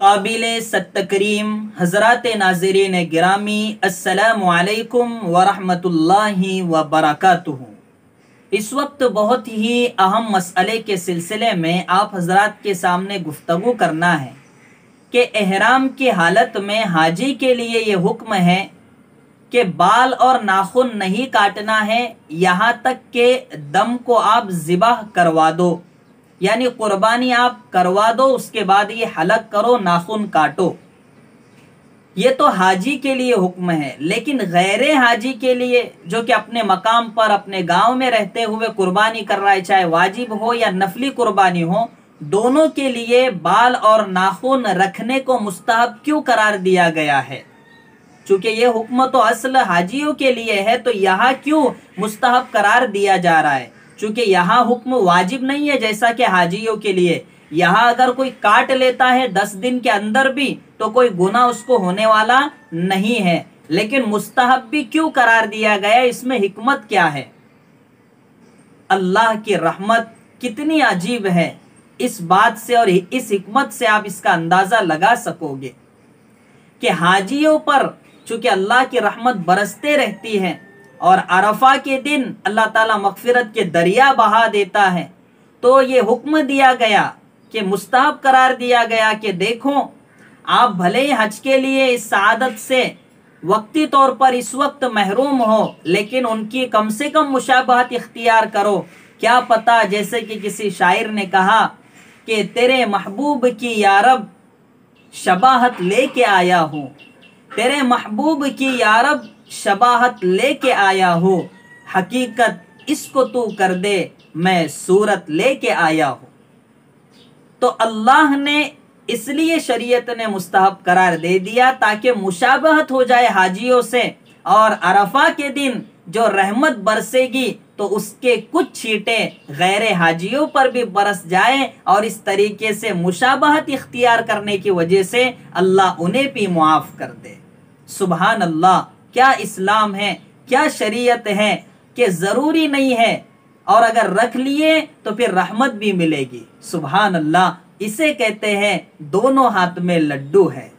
काबिले सत्तकरीम हजरात नाज़रीन गिरामी अस्सलामु अलैकुम वरहमतुल्लाहि वबरकातुहू। इस वक्त बहुत ही अहम मसले के सिलसिले में आप हजरात के सामने गुफ्तगू करना है कि एहराम की हालत में हाजी के लिए ये हुक्म है कि बाल और नाखून नहीं काटना है, यहाँ तक के दम को आप ज़िबाह करवा दो, यानी कुर्बानी आप करवा दो, उसके बाद ये हलक करो, नाखून काटो। ये तो हाजी के लिए हुक्म है। लेकिन गैरे हाजी के लिए जो कि अपने मकाम पर अपने गांव में रहते हुए कुर्बानी कर रहा है, चाहे वाजिब हो या नफली कुर्बानी हो, दोनों के लिए बाल और नाखून रखने को मुस्तहब क्यों करार दिया गया है? चूंकि ये हुक्म तो असल हाजियों के लिए है, तो यहाँ क्यों मुस्तहब करार दिया जा रहा है? चूंकि यहाँ हुक्म वाजिब नहीं है जैसा कि हाजियों के लिए। यहाँ अगर कोई काट लेता है 10 दिन के अंदर भी तो कोई गुनाह उसको होने वाला नहीं है। लेकिन मुस्तहब भी क्यों करार दिया गया, इसमें हिकमत क्या है? अल्लाह की रहमत कितनी अजीब है, इस बात से और इस हिकमत से आप इसका अंदाजा लगा सकोगे कि हाजियों पर चूंकि अल्लाह की रहमत बरसते रहती है और अरफा के दिन अल्लाह ताला मगफिरत के दरिया बहा देता है, तो ये हुक्म दिया गया कि मुस्तहब करार दिया गया कि देखो, आप भले ही हज के लिए इस सादत से वक्ती तौर पर इस वक्त महरूम हो, लेकिन उनकी कम से कम मुशाबहत इख्तियार करो। क्या पता, जैसे कि किसी शायर ने कहा कि तेरे महबूब की यारब शबाहत लेके आया हूँ, तेरे महबूब की यारब शबाहत लेके आया हूँ, हकीकत इसको तू कर दे, मैं सूरत लेके आया हूँ। तो अल्लाह ने इसलिए शरीयत ने मुस्तहब करार दे दिया ताकि मुशाबहत हो जाए हाजियों से, और अरफा के दिन जो रहमत बरसेगी तो उसके कुछ छींटे गैर हाजियों पर भी बरस जाए, और इस तरीके से मुशाबहत इख्तियार करने की वजह से अल्लाह उन्हें भी मुआफ कर दे। सुभान अल्लाह, क्या इस्लाम है, क्या शरीयत है कि जरूरी नहीं है और अगर रख लिए तो फिर रहमत भी मिलेगी। सुभान अल्लाह, इसे कहते हैं दोनों हाथ में लड्डू है।